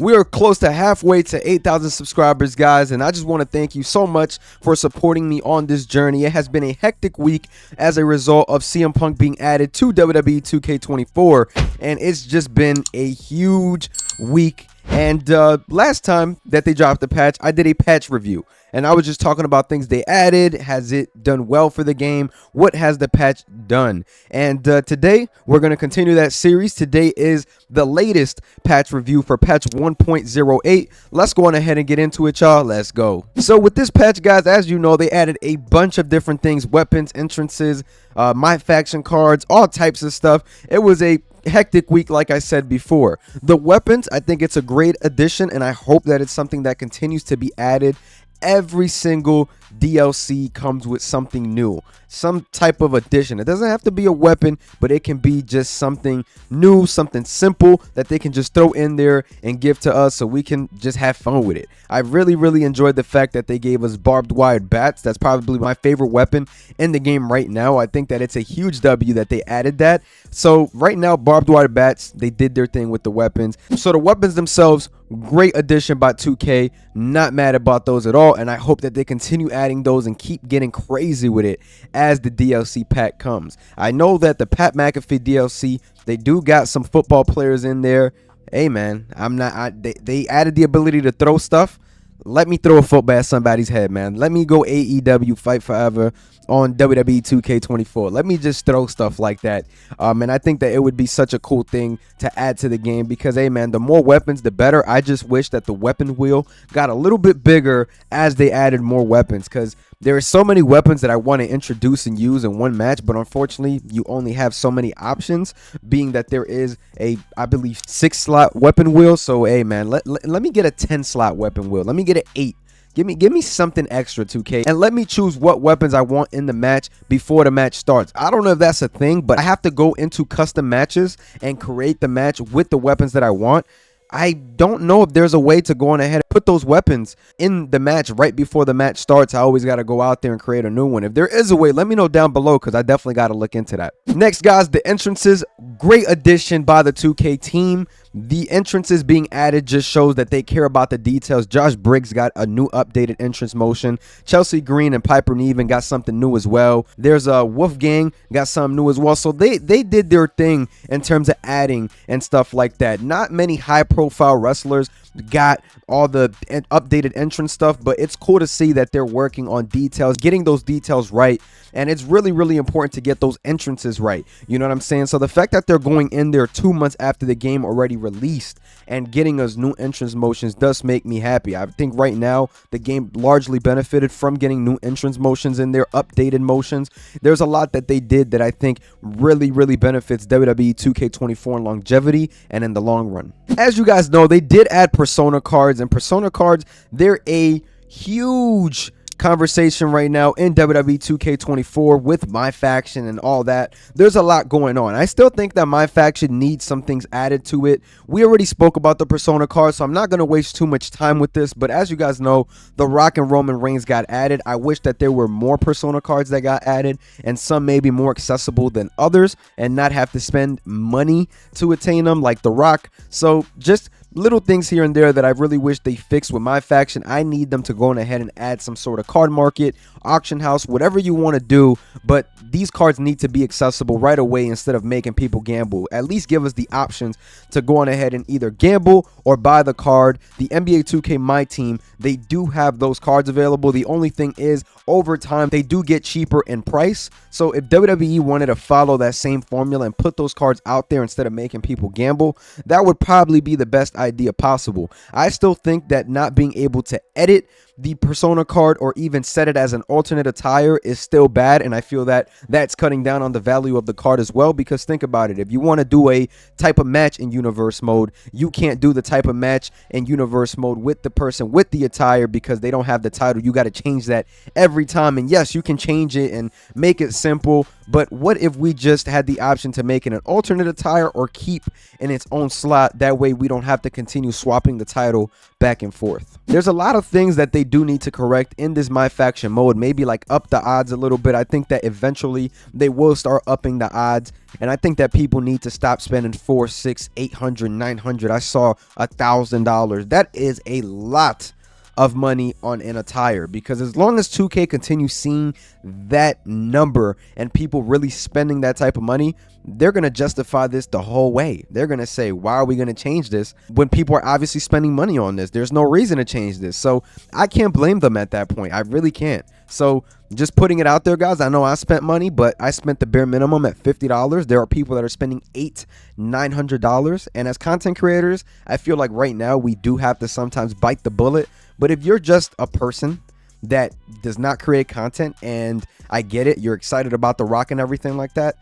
We are close to halfway to 8,000 subscribers, guys, and I just want to thank you so much for supporting me on this journey. It has been a hectic week as a result of CM Punk being added to WWE 2K24, and it's just been a huge week. And last time that they dropped the patch, I did a patch review, and I was just talking about things they added. Has it done well for the game? What has the patch done? And today we're going to continue that series. Today is the latest patch review for patch 1.08. Let's go on ahead and get into it, y'all. Let's go. So with this patch, guys, as you know, they added a bunch of different things: weapons, entrances, my faction cards, all types of stuff. It was a hectic week, like I said before. The weapons, I think it's a great addition, and I hope that it's something that continues to be added. Every single DLC comes with something new, some type of addition. It doesn't have to be a weapon, but it can be just something new, something simple that they can just throw in there and give to us so we can just have fun with it. I really enjoyed the fact that they gave us barbed wire bats. That's probably my favorite weapon in the game right now. I think that it's a huge W that they added that. So right now, barbed wire bats, they did their thing with the weapons. So the weapons themselves, great addition by 2K. Not mad about those at all, and I hope that they continue adding those and keep getting crazy with it as the DLC pack comes. I know that the Pat McAfee DLC, they do got some football players in there. Hey man, they added the ability to throw stuff. Let me throw a football at somebody's head, man. Let me go AEW Fight Forever on WWE 2K24. Let me just throw stuff like that. And I think that it would be such a cool thing to add to the game because, hey, man, the more weapons, the better. I just wish that the weapon wheel got a little bit bigger as they added more weapons, because there are so many weapons that I want to introduce and use in one match, but unfortunately, you only have so many options, being that there is a, I believe, 6-slot weapon wheel. So, hey, man, let me get a 10-slot weapon wheel. Let me get an 8. Give me something extra, 2K, and let me choose what weapons I want in the match before the match starts. I don't know if that's a thing, but I have to go into custom matches and create the match with the weapons that I want. I don't know if there's a way to go on ahead and put those weapons in the match right before the match starts. I always got to go out there and create a new one. If there is a way, let me know down below, because I definitely got to look into that. Next, guys, the entrances. Great addition by the 2K team. The entrances being added just shows that they care about the details. Josh Briggs got a new updated entrance motion. Chelsea Green and Piper Niven got something new as well. There's a Wolfgang got something new as well. So they did their thing in terms of adding and stuff like that. Not many high profile wrestlers got all the updated entrance stuff, but it's cool to see that they're working on details, getting those details right. And it's really important to get those entrances right. You know what I'm saying? So the fact that they're going in there 2 months after the game already released and getting us new entrance motions does make me happy. I think right now the game largely benefited from getting new entrance motions in there, updated motions. There's a lot that they did that I think really benefits WWE 2K24 in longevity and in the long run. As you guys know, they did add Persona cards, and Persona cards, they're a huge conversation right now in WWE 2K24 with my faction and all that. There's a lot going on. I still think that my faction needs some things added to it. We already spoke about the Persona cards, so I'm not going to waste too much time with this, but as you guys know, The Rock and Roman Reigns got added. I wish that there were more Persona cards that got added, and some may be more accessible than others and not have to spend money to attain them like The Rock. So just little things here and there that I really wish they fixed with my faction. I need them to go on ahead and add some sort of card market, auction house, whatever you want to do, but these cards need to be accessible right away instead of making people gamble. At least give us the options to go on ahead and either gamble or buy the card. The NBA 2K My Team, they do have those cards available. The only thing is, over time, they do get cheaper in price. So if WWE wanted to follow that same formula and put those cards out there instead of making people gamble, that would probably be the best idea possible. I still think that not being able to edit the Persona card or even set it as an alternate attire is still bad, and I feel that that's cutting down on the value of the card as well, because think about it. If you want to do a type of match in universe mode, you can't do the type of match in universe mode with the person with the attire because they don't have the title. You got to change that every time, and yes, you can change it and make it simple, but what if we just had the option to make it an alternate attire or keep in its own slot? That way we don't have to continue swapping the title back and forth. There's a lot of things that they do need to correct in this My Faction mode, maybe like up the odds a little bit. I think that eventually they will start upping the odds, and I think that people need to stop spending $400, $600, $800, $900. I saw $1,000. That is a lot of money on an attire, because as long as 2K continues seeing that number and people really spending that type of money, they're going to justify this the whole way. They're going to say, why are we going to change this when people are obviously spending money on this? There's no reason to change this. So I can't blame them at that point. I really can't. So just putting it out there, guys. I know I spent money, but I spent the bare minimum at $50. There are people that are spending $800, $900. And as content creators, I feel like right now we do have to sometimes bite the bullet. But if you're just a person that does not create content, and I get it, you're excited about The Rock and everything like that,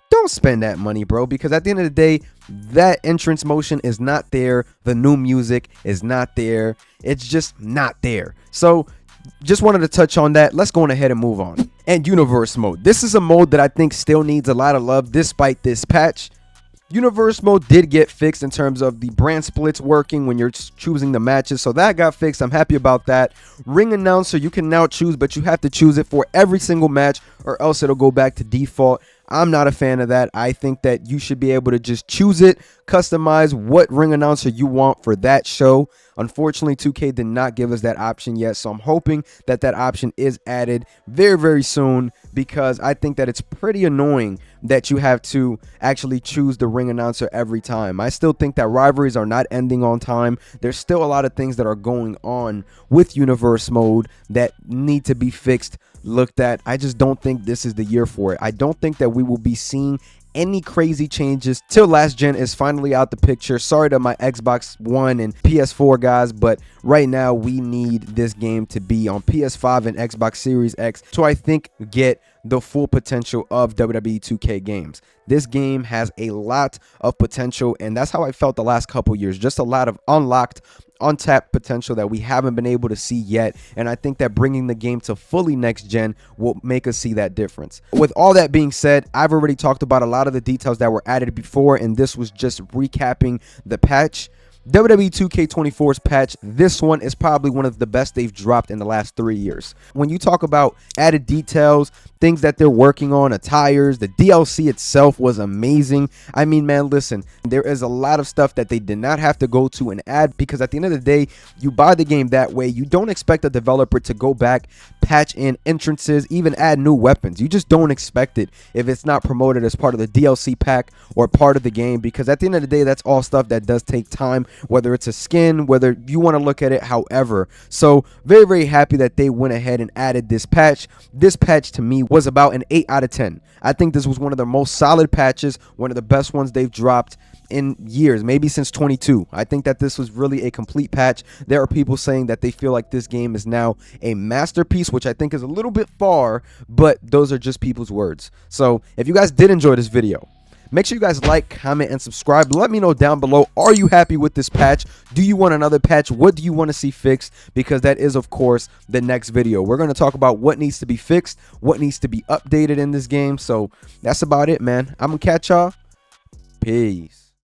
don't spend that money, bro, because at the end of the day, that entrance motion is not there. The new music is not there. It's just not there. So just wanted to touch on that. Let's go on ahead and move on. And universe mode. This is a mode that I think still needs a lot of love despite this patch. Universe mode did get fixed in terms of the brand splits working when you're choosing the matches, so that got fixed. I'm happy about that. Ring announcer, you can now choose, but you have to choose it for every single match or else it'll go back to default. I'm not a fan of that. I think that you should be able to just choose it, customize what ring announcer you want for that show. Unfortunately, 2K did not give us that option yet, so I'm hoping that that option is added very, very soon, because I think that it's pretty annoying that you have to actually choose the ring announcer every time. I still think that rivalries are not ending on time. There's still a lot of things that are going on with universe mode that need to be fixed, looked at. I just don't think this is the year for it. I don't think that we will be seeing any crazy changes till last gen is finally out the picture. Sorry to my Xbox One and PS4 guys, but right now we need this game to be on PS5 and Xbox Series X to, I think, get the full potential of WWE 2K games. This game has a lot of potential, and that's how I felt the last couple years. Just a lot of untapped potential that we haven't been able to see yet, and I think that bringing the game to fully next gen will make us see that difference. With all that being said, I've already talked about a lot of the details that were added before, and this was just recapping the patch. WWE 2K24's patch, this one is probably one of the best they've dropped in the last 3 years. When you talk about added details, things that they're working on, attires, the DLC itself was amazing. I mean, man, listen, there is a lot of stuff that they did not have to go to and add, because at the end of the day, you buy the game that way. You don't expect a developer to go back, patch in entrances, even add new weapons. You just don't expect it if it's not promoted as part of the DLC pack or part of the game, because at the end of the day, that's all stuff that does take time, whether it's a skin, whether you want to look at it however. So very, very happy that they went ahead and added this patch. This patch to me was about an 8 out of 10. I think this was one of the most solid patches, one of the best ones they've dropped in years, maybe since 22. I think that this was really a complete patch. There are people saying that they feel like this game is now a masterpiece, which I think is a little bit far, but those are just people's words. So if you guys did enjoy this video, make sure you guys like, comment, and subscribe. Let me know down below, are you happy with this patch? Do you want another patch? What do you want to see fixed? Because that is, of course, the next video. We're going to talk about what needs to be fixed, what needs to be updated in this game. So that's about it, man. I'm going to catch y'all. Peace.